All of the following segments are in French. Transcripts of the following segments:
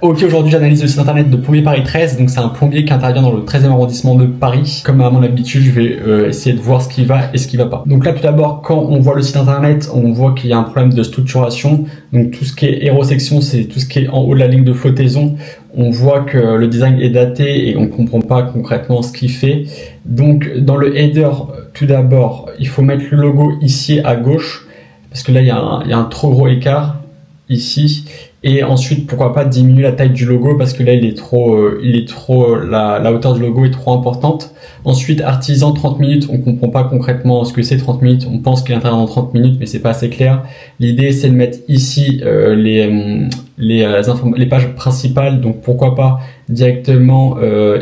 Ok, aujourd'hui j'analyse le site internet de Plombier Paris 13, donc c'est un plombier qui intervient dans le 13e arrondissement de Paris. Comme à mon habitude, je vais essayer de voir ce qui va et ce qui va pas. Donc là tout d'abord, quand on voit le site internet, on voit qu'il y a un problème de structuration. Donc tout ce qui est hérosection, c'est tout ce qui est en haut de la ligne de flottaison. On voit que le design est daté et on comprend pas concrètement ce qu'il fait. Donc dans le header, tout d'abord, il faut mettre le logo ici à gauche, parce que là il y a un trop gros écart ici. Et ensuite, pourquoi pas diminuer la taille du logo parce que là, la hauteur du logo est trop importante. Ensuite, artisan 30 minutes, on comprend pas concrètement ce que c'est 30 minutes. On pense qu'il est intéressant dans 30 minutes, mais c'est pas assez clair. L'idée, c'est de mettre ici les pages principales. Donc, pourquoi pas directement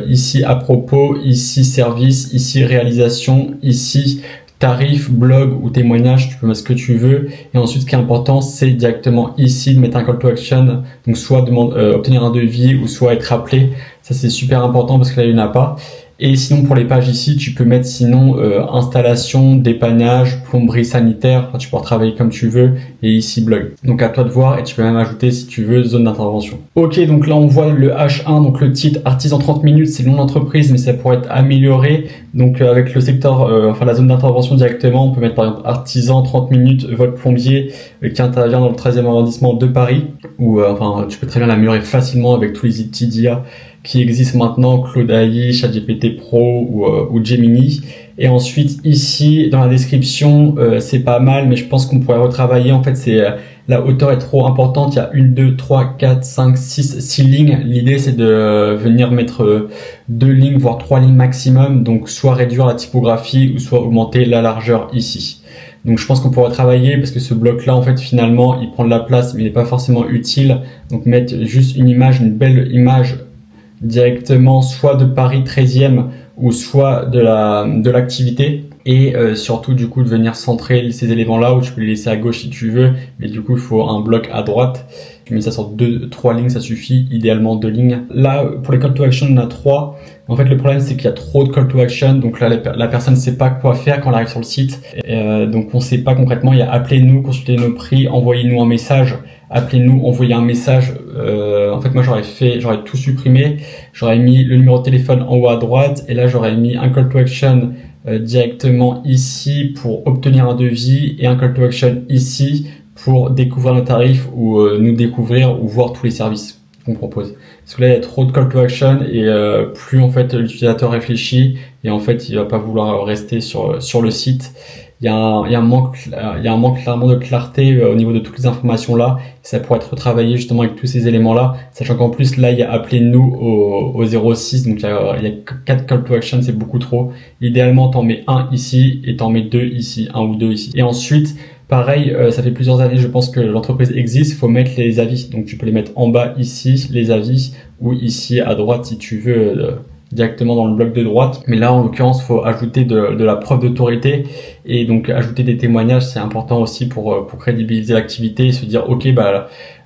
ici à propos, ici service, ici réalisation, ici tarif, blog ou témoignage, tu peux mettre ce que tu veux. Et ensuite, ce qui est important, c'est directement ici de mettre un call to action. Donc, soit obtenir un devis ou soit être appelé. Ça, c'est super important parce que là, il n'y en a pas. Et sinon, pour les pages ici, tu peux mettre sinon installation, dépannage, plomberie sanitaire. Enfin, tu peux travailler comme tu veux. Et ici, blog. Donc, à toi de voir. Et tu peux même ajouter, si tu veux, zone d'intervention. Ok, donc là, on voit le H1. Donc, le titre artisan 30 minutes, c'est le nom d'entreprise, mais ça pourrait être amélioré. Donc, avec le secteur, la zone d'intervention directement, on peut mettre par exemple artisan 30 minutes, votre plombier qui intervient dans le 13e arrondissement de Paris. Ou, tu peux très bien l'améliorer facilement avec tous les outils d'IA qui existent maintenant, Claude AI, ChatGPT Pro ou Gemini. Et ensuite, ici, dans la description, c'est pas mal, mais je pense qu'on pourrait retravailler. En fait, la hauteur est trop importante. Il y a 1, 2, 3, 4, 5, 6 lignes. L'idée, c'est de venir mettre 2 lignes, voire 3 lignes maximum. Donc, soit réduire la typographie ou soit augmenter la largeur ici. Donc, je pense qu'on pourrait travailler parce que ce bloc-là, en fait, finalement, il prend de la place, mais il n'est pas forcément utile. Donc, mettre juste une belle image directement soit de Paris 13e ou soit de l'activité et surtout du coup de venir centrer ces éléments là où tu peux les laisser à gauche si tu veux, mais du coup il faut un bloc à droite. Tu mets ça sur 3 lignes, ça suffit, idéalement 2 lignes. Là pour les call to action on a 3. En fait le problème c'est qu'il y a trop de call to action, donc là la personne ne sait pas quoi faire quand elle arrive sur le site, donc on sait pas concrètement. Il y a appelez-nous, consultez nos prix, envoyez-nous un message. Appelez-nous, envoyez un message. En fait, moi, j'aurais tout supprimé. J'aurais mis le numéro de téléphone en haut à droite. Et là, j'aurais mis un call to action directement ici pour obtenir un devis et un call to action ici pour découvrir nos tarifs ou nous découvrir ou voir tous les services qu'on propose. Parce que là, il y a trop de call to action et plus en fait l'utilisateur réfléchit et en fait, il va pas vouloir rester sur le site. Il y a un manque clairement de clarté au niveau de toutes les informations là. Ça pourrait être retravaillé justement avec tous ces éléments là, sachant qu'en plus là il y a appelez-nous au 06, donc il y a 4 call to action, c'est beaucoup trop. Idéalement t'en mets un ici et t'en mets 2 ici, 1 ou 2 ici. Et ensuite pareil, ça fait plusieurs années je pense que l'entreprise existe, faut mettre les avis. Donc tu peux les mettre en bas ici, les avis, ou ici à droite si tu veux directement dans le bloc de droite. Mais là en l'occurrence faut ajouter de la preuve d'autorité et donc ajouter des témoignages, c'est important aussi pour crédibiliser l'activité et se dire ok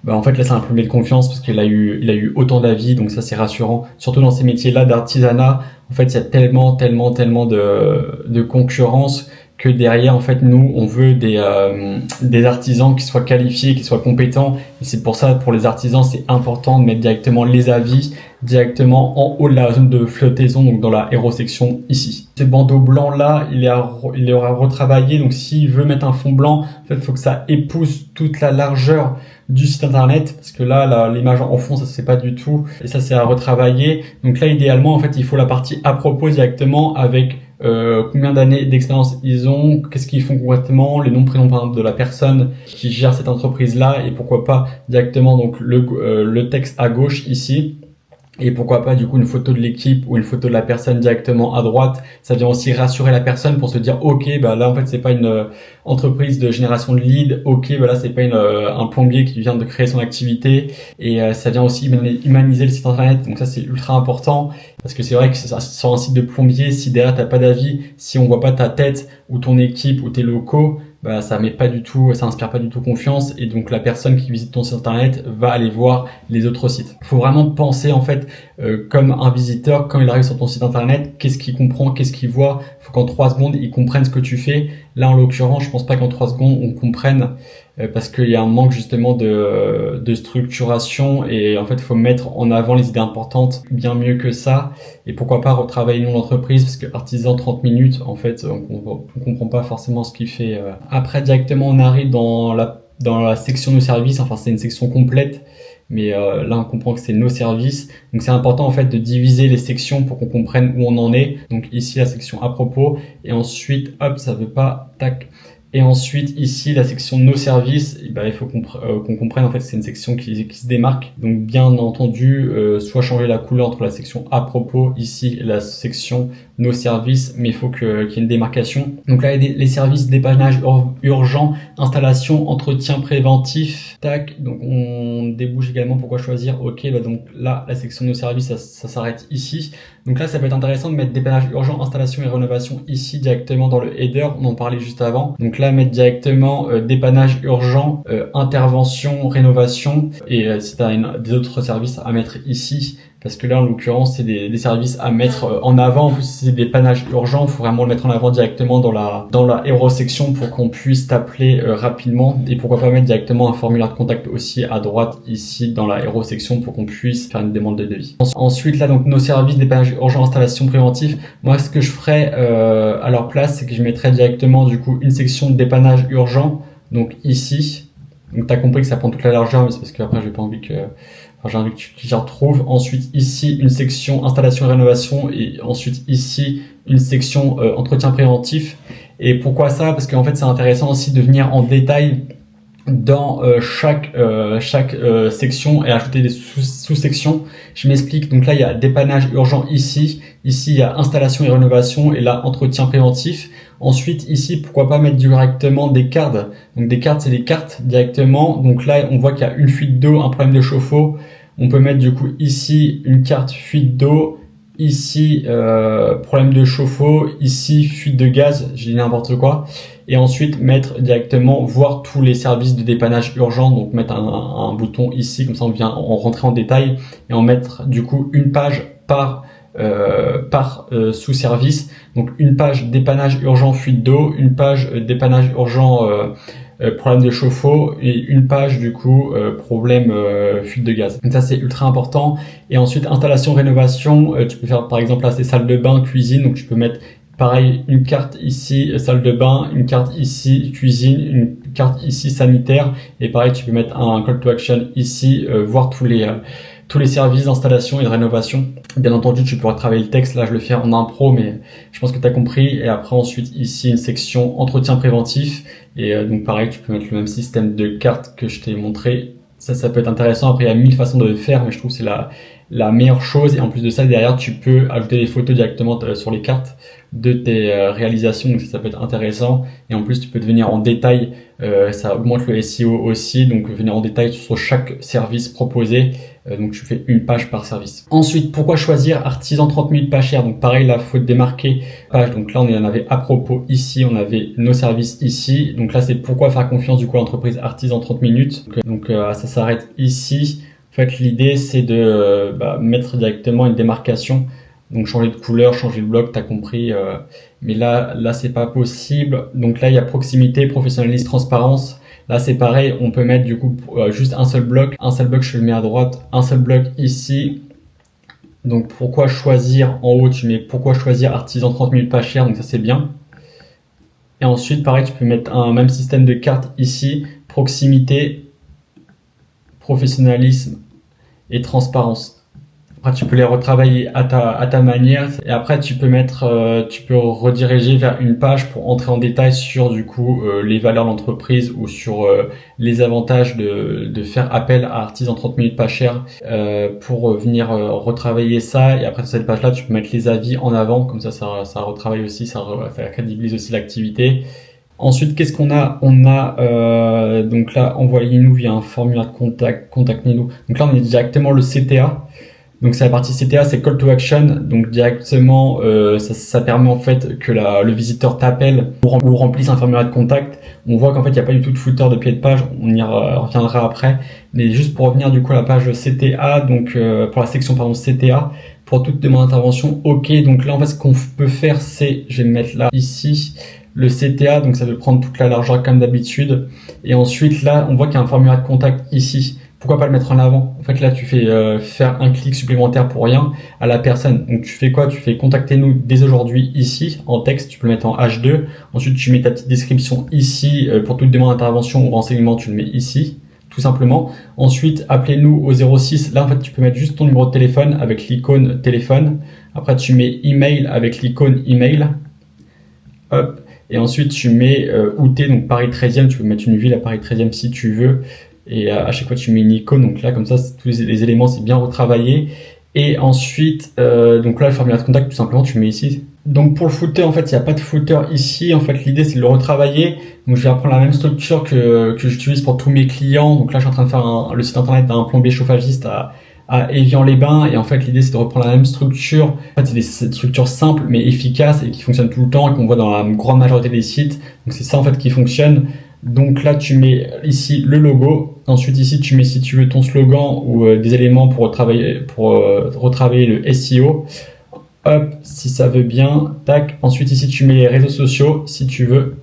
en fait là c'est un plombier de confiance parce qu'il a eu autant d'avis, donc ça c'est rassurant, surtout dans ces métiers là d'artisanat. En fait il y a tellement de concurrence que derrière, en fait, nous, on veut des artisans qui soient qualifiés, qui soient compétents. Et c'est pour ça, pour les artisans, c'est important de mettre directement les avis directement en haut de la zone de flottaison, donc dans la hérosection ici. Ce bandeau blanc-là, il aura retravaillé. Donc, s'il veut mettre un fond blanc, en fait, il faut que ça épouse toute la largeur du site internet, parce que là, l'image en fond, ça se fait pas du tout. Et ça, c'est à retravailler. Donc là, idéalement, en fait, il faut la partie à propos directement avec combien d'années d'expérience ils ont, qu'est-ce qu'ils font concrètement, les noms, prénoms par exemple de la personne qui gère cette entreprise-là, et pourquoi pas directement donc le texte à gauche ici. Et pourquoi pas du coup une photo de l'équipe ou une photo de la personne directement à droite. Ça vient aussi rassurer la personne pour se dire ok là en fait c'est pas une entreprise de génération de leads, ok là c'est pas un plombier qui vient de créer son activité. Et ça vient aussi humaniser le site internet, donc ça c'est ultra important parce que c'est vrai que sur un site de plombier, si derrière t'as pas d'avis, si on voit pas ta tête ou ton équipe ou tes locaux, ça inspire pas du tout confiance, et donc la personne qui visite ton site internet va aller voir les autres sites. Il faut vraiment penser en fait comme un visiteur quand il arrive sur ton site internet, qu'est-ce qu'il comprend, qu'est-ce qu'il voit. Il faut qu'en 3 secondes il comprenne ce que tu fais. Là en l'occurrence, je pense pas qu'en 3 secondes on comprenne parce qu'il y a un manque justement de structuration et en fait il faut mettre en avant les idées importantes bien mieux que ça. Et pourquoi pas retravailler le nom d'entreprise, parce que artisan 30 minutes, en fait on comprend pas forcément ce qu'il fait. Après directement on arrive dans la section de services, enfin c'est une section complète. Mais là, on comprend que c'est nos services. Donc, c'est important en fait de diviser les sections pour qu'on comprenne où on en est. Donc, ici, la section à propos. Et ensuite, hop, ça veut pas, tac. Et ensuite, ici, la section nos services, et ben, il faut qu'on comprenne en fait que c'est une section qui se démarque. Donc, bien entendu, soit changer la couleur entre la section à propos, ici, et la section nos services, mais il faut qu'il y ait une démarcation. Donc là, il y a les services dépannage urgent, installation, entretien préventif, tac. Donc on débouche également pourquoi choisir. Ok, bah donc là, la section nos services, ça s'arrête ici. Donc là, ça peut être intéressant de mettre dépannage urgent, installation et rénovation ici directement dans le header. On en parlait juste avant. Donc là, mettre directement dépannage urgent, intervention, rénovation. Et si tu as des autres services à mettre ici, parce que là, en l'occurrence, c'est des services à mettre en avant. En plus, c'est des dépannages urgents. Il faut vraiment le mettre en avant directement dans la héros section pour qu'on puisse t'appeler rapidement. Et pourquoi pas mettre directement un formulaire de contact aussi à droite ici dans la héros section pour qu'on puisse faire une demande de devis. Ensuite, là, donc nos services dépannage urgent, installation préventive. Moi, ce que je ferais à leur place, c'est que je mettrais directement du coup une section de dépannage urgent. Donc ici. Donc t'as compris que ça prend toute la largeur, mais c'est parce qu'après j'ai pas envie que j'ai envie que tu t'y retrouves. Ensuite, ici, une section installation et rénovation. Et ensuite, ici, une section entretien préventif. Et pourquoi ça? Parce qu'en fait, c'est intéressant aussi de venir en détail dans chaque section et ajouter des sous-sections. Je m'explique. Donc là, il y a dépannage urgent ici. Ici, il y a installation et rénovation. Et là, entretien préventif. Ensuite, ici, pourquoi pas mettre directement des cartes. Donc des cartes, c'est des cartes directement. Donc là, on voit qu'il y a une fuite d'eau, un problème de chauffe-eau. On peut mettre du coup ici une carte fuite d'eau. Ici, problème de chauffe-eau. Ici, fuite de gaz. J'ai dit n'importe quoi. Et ensuite, mettre directement, voir tous les services de dépannage urgent. Donc mettre un bouton ici, comme ça on vient rentrer en détail. Et en mettre du coup une page par sous-service. Donc une page dépannage urgent fuite d'eau, une page dépannage urgent problème de chauffe-eau et une page du coup problème fuite de gaz. Donc ça c'est ultra important. Et ensuite installation rénovation, tu peux faire par exemple là c'est salle de bain, cuisine, donc tu peux mettre pareil une carte ici salle de bain, une carte ici cuisine, une carte ici sanitaire et pareil tu peux mettre un call to action ici, voir tous les services d'installation et de rénovation. Bien entendu, tu pourras travailler le texte. Là, je le fais en impro, mais je pense que tu as compris. Et après, ensuite, ici, une section entretien préventif. Et donc, pareil, tu peux mettre le même système de cartes que je t'ai montré. Ça peut être intéressant. Après, il y a 1000 façons de le faire, mais je trouve que c'est la meilleure chose. Et en plus de ça, derrière, tu peux ajouter des photos directement sur les cartes de tes réalisations. Donc, ça peut être intéressant. Et en plus, tu peux devenir en détail. Ça augmente le SEO aussi. Donc, venir en détail sur chaque service proposé. Donc, tu fais une page par service. Ensuite, pourquoi choisir artisan 30 minutes pas cher? Donc, pareil, là, faut démarquer page. Donc là, on en avait à propos ici. On avait nos services ici. Donc là, c'est pourquoi faire confiance du coup à l'entreprise artisan 30 minutes. Donc, ça s'arrête ici. En fait, l'idée, c'est de mettre directement une démarcation. Donc, changer de couleur, changer de bloc, t'as compris. Mais là, c'est pas possible. Donc là, il y a proximité, professionnalisme, transparence. Là, c'est pareil. On peut mettre du coup juste un seul bloc. Un seul bloc, je le mets à droite. Un seul bloc ici. Donc, pourquoi choisir en haut, tu mets pourquoi choisir artisan 30 minutes pas cher. Donc, ça, c'est bien. Et ensuite, pareil, tu peux mettre un même système de cartes ici. Proximité, professionnalisme et transparence. Après, tu peux les retravailler à ta manière. Et après, tu peux rediriger vers une page pour entrer en détail sur, du coup, les valeurs de l'entreprise ou sur les avantages de faire appel à artisan 30 minutes pas cher, pour venir retravailler ça. Et après, sur cette page-là, tu peux mettre les avis en avant. Comme ça retravaille aussi, ça crédibilise aussi l'activité. Ensuite, qu'est-ce qu'on a? On a, donc là, envoyez-nous via un formulaire de contact, contactez-nous. Donc là, on est directement le CTA. Donc c'est la partie CTA, c'est Call to Action. Donc directement, ça permet en fait que le visiteur t'appelle ou remplisse un formulaire de contact. On voit qu'en fait il n'y a pas du tout de footer de pied de page. On y reviendra après. Mais juste pour revenir du coup à la page CTA, donc pour la section CTA, pour toute demande d'intervention. Ok, donc là en fait ce qu'on peut faire, c'est, je vais me mettre là ici. le CTA, donc ça veut prendre toute la largeur comme d'habitude. Et ensuite, là, on voit qu'il y a un formulaire de contact ici. Pourquoi pas le mettre en avant? En fait, là, tu fais faire un clic supplémentaire pour rien à la personne. Donc, tu fais quoi? Tu fais contactez-nous dès aujourd'hui ici, en texte, tu peux le mettre en H2. Ensuite, tu mets ta petite description ici pour toute demande d'intervention ou renseignement, tu le mets ici, tout simplement. Ensuite, appelez-nous au 06. Là, en fait, tu peux mettre juste ton numéro de téléphone avec l'icône téléphone. Après, tu mets email avec l'icône email. Hop. Et ensuite, tu mets où t'es, donc Paris 13e, tu peux mettre une ville à Paris 13e si tu veux. Et à chaque fois, tu mets une icône. Donc là, comme ça, tous les éléments, c'est bien retravaillé. Et ensuite, donc là, le formulaire de contact, tout simplement, tu mets ici. Donc pour le footer, en fait, il n'y a pas de footer ici. En fait, l'idée, c'est de le retravailler. Donc je vais reprendre la même structure que j'utilise pour tous mes clients. Donc là, je suis en train de faire le site internet d'un plombier chauffagiste à Évian-les-Bains. Et en fait, l'idée, c'est de reprendre la même structure. En fait, c'est des structures simples, mais efficaces et qui fonctionnent tout le temps et qu'on voit dans la grande majorité des sites. Donc c'est ça, en fait, qui fonctionne. Donc là, tu mets ici le logo. Ensuite, ici, tu mets, si tu veux, ton slogan ou des éléments pour retravailler le SEO. Hop, si ça veut bien. Tac. Ensuite, ici, tu mets les réseaux sociaux, si tu veux.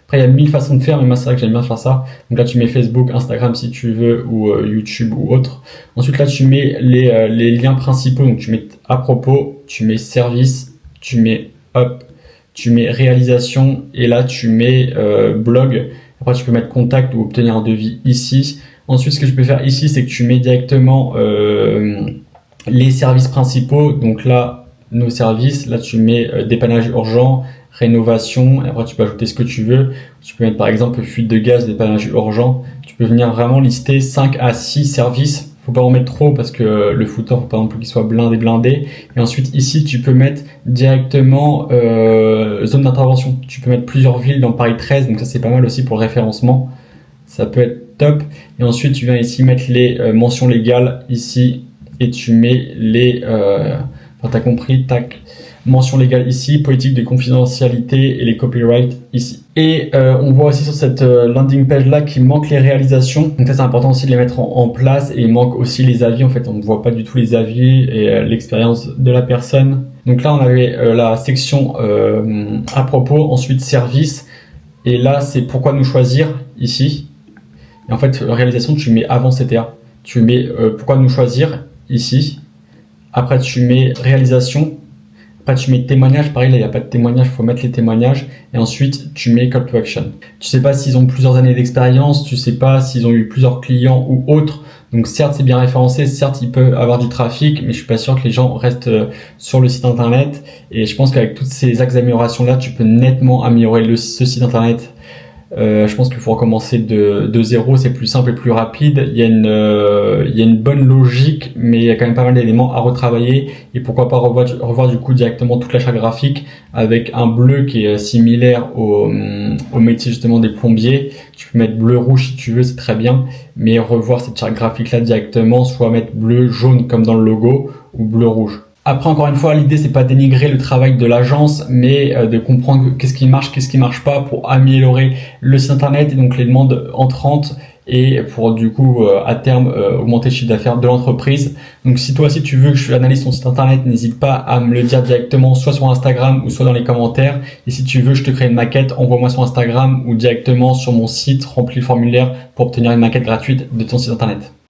Après, il y a 1000 façons de faire, mais moi, c'est vrai que j'aime bien faire ça. Donc là, tu mets Facebook, Instagram, si tu veux, ou YouTube ou autre. Ensuite, là, tu mets les liens principaux. Donc, tu mets à propos, tu mets service, tu mets hop, tu mets réalisation, et là, tu mets blog. Après, tu peux mettre contact ou obtenir un devis ici. Ensuite, ce que je peux faire ici, c'est que tu mets directement les services principaux. Donc là, nos services. Là, tu mets dépannage urgent, rénovation. Et après, tu peux ajouter ce que tu veux. Tu peux mettre par exemple fuite de gaz, dépannage urgent. Tu peux venir vraiment lister 5 à 6 services. Faut pas en mettre trop parce que le footer, faut pas non plus qu'il soit blindé. Et ensuite, ici, tu peux mettre directement zone d'intervention. Tu peux mettre plusieurs villes dans Paris 13, donc ça, c'est pas mal aussi pour le référencement. Ça peut être top. Et ensuite, tu viens ici mettre les mentions légales ici et tu mets les... enfin, t'as compris, tac. Mention légale ici, politique de confidentialité et les copyrights ici. Et on voit aussi sur cette landing page là qu'il manque les réalisations. Donc ça, c'est important aussi de les mettre en place, et il manque aussi les avis. En fait, on ne voit pas du tout les avis et l'expérience de la personne. Donc là, on avait la section à propos, ensuite service, et là, c'est pourquoi nous choisir ici. Et en fait, réalisation, tu mets avant CTA. Tu mets pourquoi nous choisir ici. Après, tu mets réalisation. Après, tu mets témoignage. Pareil, là, il n'y a pas de témoignage. Il faut mettre les témoignages. Et ensuite, tu mets call to action. Tu sais pas s'ils ont plusieurs années d'expérience. Tu sais pas s'ils ont eu plusieurs clients ou autres. Donc, certes, c'est bien référencé. Certes, il peut avoir du trafic. Mais je suis pas sûr que les gens restent sur le site internet. Et je pense qu'avec toutes ces axes d'amélioration-là, tu peux nettement améliorer ce site internet. Je pense qu'il faut recommencer de zéro, c'est plus simple et plus rapide. Il y a une bonne logique, mais il y a quand même pas mal d'éléments à retravailler. Et pourquoi pas revoir du coup directement toute la charte graphique avec un bleu qui est similaire au métier justement des plombiers. Tu peux mettre bleu rouge si tu veux, c'est très bien, mais revoir cette charte graphique là directement, soit mettre bleu jaune comme dans le logo ou bleu rouge. Après, encore une fois, l'idée, c'est pas dénigrer le travail de l'agence, mais de comprendre qu'est-ce qui marche pas pour améliorer le site internet et donc les demandes entrantes, et pour du coup, à terme, augmenter le chiffre d'affaires de l'entreprise. Donc, si toi aussi tu veux que je analyse ton site internet, n'hésite pas à me le dire directement, soit sur Instagram ou soit dans les commentaires. Et si tu veux, je te crée une maquette, envoie-moi sur Instagram ou directement sur mon site, remplis le formulaire pour obtenir une maquette gratuite de ton site internet.